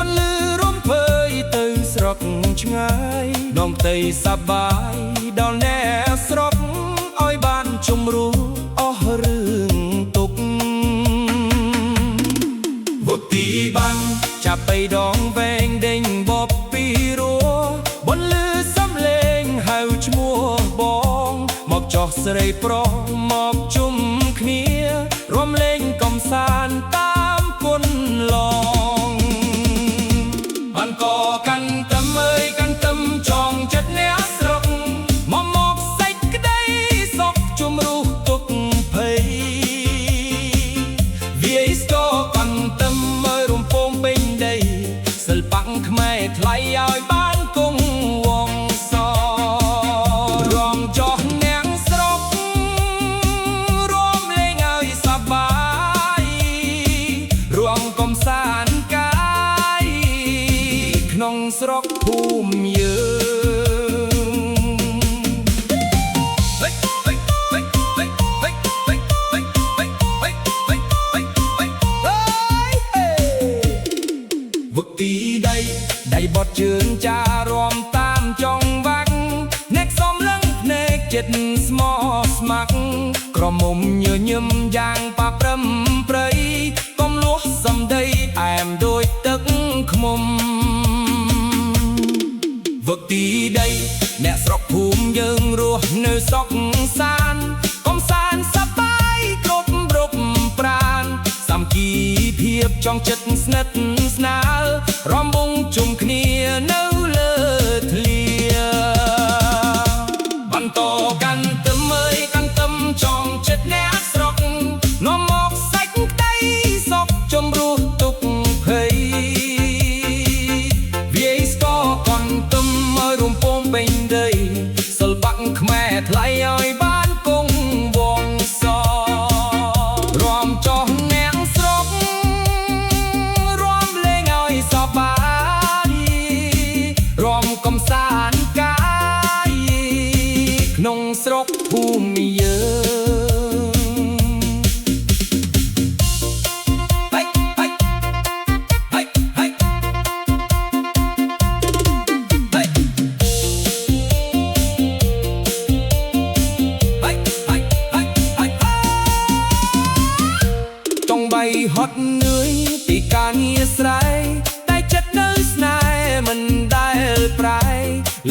នលឺរំភើយទៅស្រុកឆ្ងាយនំផ្ទៃសប្បាយដល់អ្នកស្រុកឲ្យបានជំរុះអស់រឿងទុកវុទីបាំងចាប់បីដងវែងដេញបបពីរោបនលឺសំលេងហៅឈ្មោះបងមកចោះស្រីប្រុសមកជុំគ្នារួមលេងកំសាន្តតាមគុនឡងបានកកាន់តឹមអើយកាន់តឹមចងចិត្តអ្នកស្រុកមកសេចក្តីសុខជំរុះទុកភ័យវាយស្គរកាន់តឹមអើយរំពងពេញដីសិល្បៈខ្មែរថ្លៃឲ្យបានគង់វង្សរំចោះអ្នកស្រុករួមលេងឲ្យសប្បាយរួមកំសាន្តកាយក្នុងស្រុកភូមិយើងវឹកទីដៃបត់ជើងចារំតាមចង់វាក់អ្នកសំឡឹងភ្នែកចិត្តស្មោះស្ម័គ្រក្រមុំញញឹមយ៉ាងប៉ាប្រឹមព្រៃកុំលួសសំដីអែមដូចទឹកខ្មុំវឹកទីដីអ្នកស្រុកភូមិយើងរស់នៅសុខសាន្តកំសាន្តសប្បាយគ្រប់រុបប្រានសាមគ្គីភាពចងចិត្តស្និទ្ធស្នាលរំវង់ជុំគ្នានៅលើធ្លាបន្តកាន់តឹមអើយកាន់តឹមចងចិត្តអ្នកស្រុកនាំមកសេចក្តីសុខជំរុះទុកភ័យវាយស្គរកាន់តឹមអើយរំពងពេញដីសិល្បៈខ្មែរថ្លៃឲ្យបានគង់វង្សរំចោះអ្នកស្រុករួមលេងឲ្យសប្បាយរួមកំសាន្តកាយក្នុងស្រុកភូមិយើងហេហេហេហេហេចង់បីហត់នឿយពីការងារស្រែតែចិត្តនៅស្នេហ៍មិនដែលប្រែ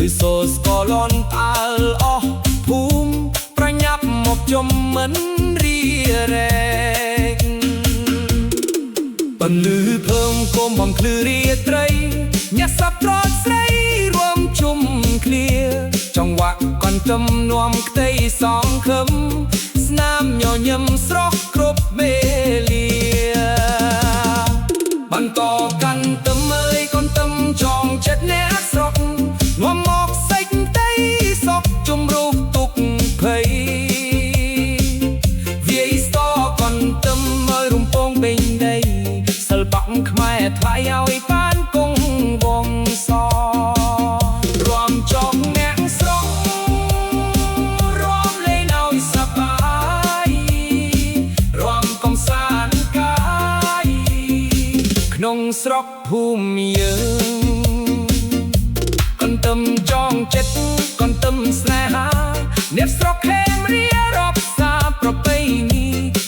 ឬសូស្កលន់ផ្អើលអស់ភូមិប្រញាប់មកជុំមិនរីរែកបន្លឺភើមគុំបំភ្លឺរាត្រីញាក់សប្ត្រស្រីរួមជុំគ្នាចង្វាក់កន្ទឹមនាំក្តីសងខឹមស្នាមញញឹមស្រស់គ្រប់ពេលលាបន្តកាន់តឹមអើយកន្ទឹមចងចិត្តអ្នកស្រុកនាំមកសេចក្តីសុខជំរុះទុកភ័យវាយស្ទរកន្ទឹមអើយរំពងពេញដីសិល្បៈខ្មែរថ្លៃឲ្យបានគង់វង្សរួមចងអ្នកស្រុករួមលេងឲ្យសប្បាយរួមកំសាន្តកាយក្នុងស្រុកភូមិយើងកន្ទឹមចងចិត្តកន្ទឹមស្នេហាអ្នកស្រុកខេមរារាប់សាប្រពៃណី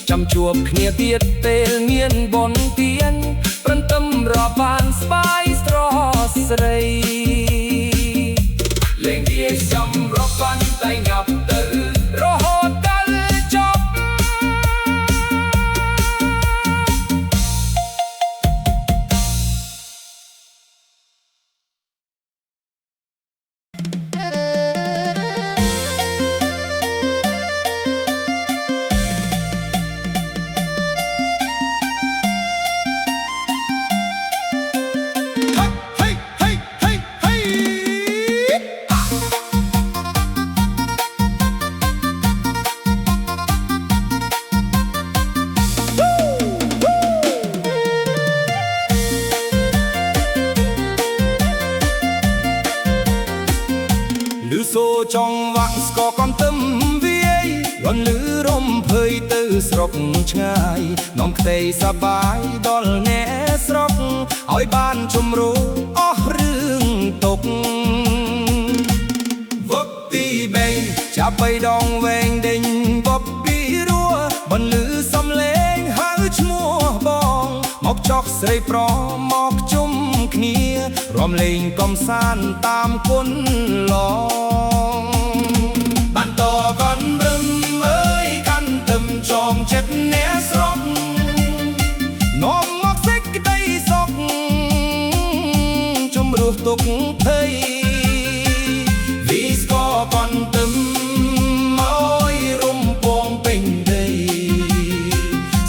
ចាំជួបគ្នាទៀតពេលមានបុណ្យទានព្រឹនទឹមរាប់បានស្បាយស្រស់ស្រីលេងវាចំរាប់បានតែងាប់ទៅរហូតដល់ចប់ចង់វាក់ស្គរកន្ទឹមវាយលន់លឺរំភើយទៅស្រុកឆ្ងាយនាំក្តីសប្បាយដល់អ្នកស្រុកឲ្យ ឲ្យបានជំរុះអស់រឿងទុកវឹកទី3ចាប់បីដងវែងដេញបបពីរោះបន្លឺសំឡេងហៅឈ្មោះបងមកចកស្រីប្រមកជុំគ្នារំលេងកំសាន្តតាមគុណឡងបានតកនរឹមអើយកាន់ទឹមចងចិត្តអ្នកស្រុកនាំមកសេចក្តីសុខជំរុះទុកភ័យវីស្ក៏កនទឹមឲ្យរំពងពេញដី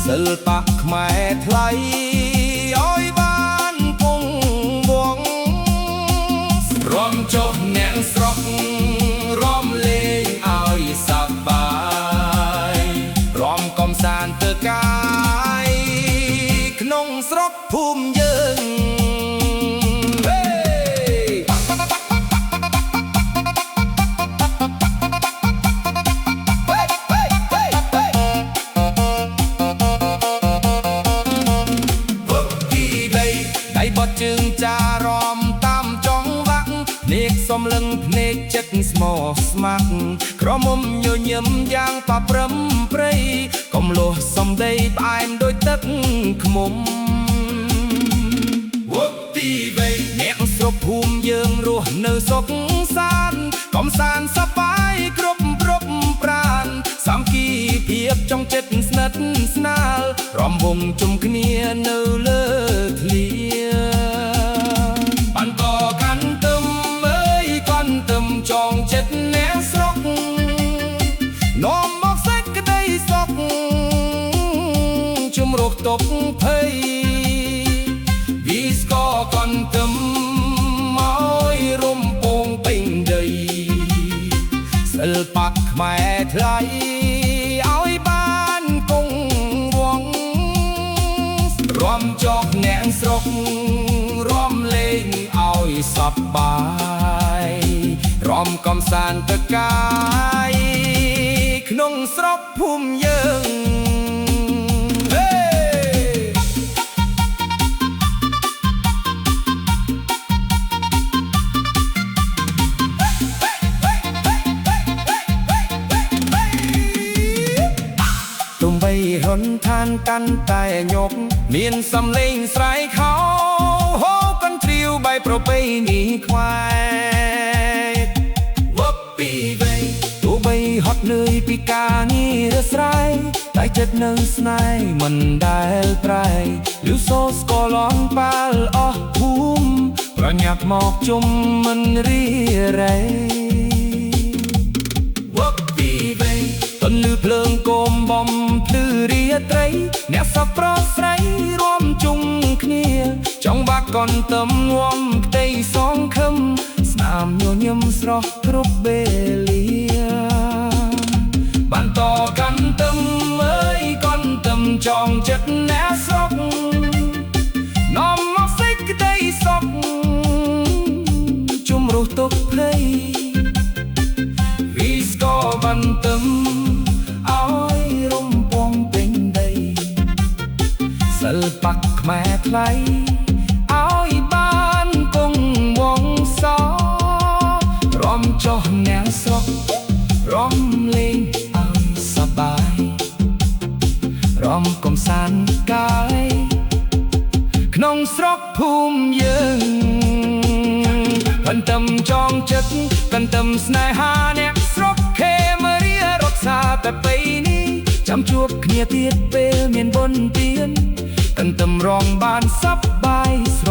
សិល្បៈខ្មែរថ្លៃឲ្យបានគង់វង្សរំចុះអ្នកស្រុករំលេងឲ្យសប្បាយរំកំសាន្តទៅកាយក្នុងស្រុកភូមិយើងបត់ជើងចារំតាមចង់វាក់នេកសំលឹងភ្នែកចិត្តស្មោះស្ម័គ្រក្រមុំញញឹមយ៉ាងប៉ប្រឹមព្រៃកំលោះសំដីផ្អែមដូចទឹកខ្មុំវឹកទី3អ្នកស្រុកភូមិយើងរស់នៅសុខសាន្តកំសាន្តសប្បាយគ្រប់ប្រានសាមគ្គីភាពចង់ចិត្តស្និទ្ធស្នាលរំវងជុំគ្នានៅលើធ្លាបានតកាន់ទឹមអើយកាន់ទឹមចងចិត្តអ្នកស្រុកនាំមកសេចក្តីសុខជំរុះទុកភ័យវីស្ក៏កាន់ទឹមឲ្យរំពងពេញដីសិល្បៈខ្មែរថ្លៃឲ្យបានគង់វង្សរំចុះអ្នកស្រុករំលេងឲ្យសប្បាយរំកំសាន្តទៅកាយក្នុងស្រុកភូមិយើងទំបីហនឋានកាន់តែញប់មានសំឡេងស្រែកខោហូកន្ទ្រាវបែបប្រពៃណីខ្មែរវឹកពីវ័យទោះបីហត់នឿយពីការងាររស្រ័យតែចិត្តនៅស្នេហ៍មិនដែលប្រែលឺសូរស្គរឡងប៉ាល់អស់ភូមិប្រញាប់មកជុំមិនរីរែវឹកពីវ័យតន្លឺភ្លើងគោមបំភ្លឺរាត្រីអ្នកសប្បុរសស្រីរួមជុំគ្នាចង់បាក់កនទឹមងំផ្ទៃសងខឹមស្នាមញញឹមស្រស់គ្រប់ពេលលាបានតកាន់ទឹមអើយកនទឹមចងចិត្តអ្នកស្រុកនាំមកសេចក្តីសុខជំរុះទុកភ័យវីស្ក៏បានទឹមឲ្យរំពងពេញដីសិល្បៈខ្មែរថ្លៃឲ្យបានគង់វង្សរំចុះអ្នកស្រុករំលេងឲ្យសប្បាយរំកំសាន្តកាយក្នុងស្រុកភូមិយើងកន្ទឹមចងចិត្តកន្ទឹមស្នេហាអ្នកស្រុកខេមរារក្សាតែបីនេះចាំជួបគ្នាទៀតពេលមានបុណ្យទានកន្ទឹមរងបានសប្បាយស្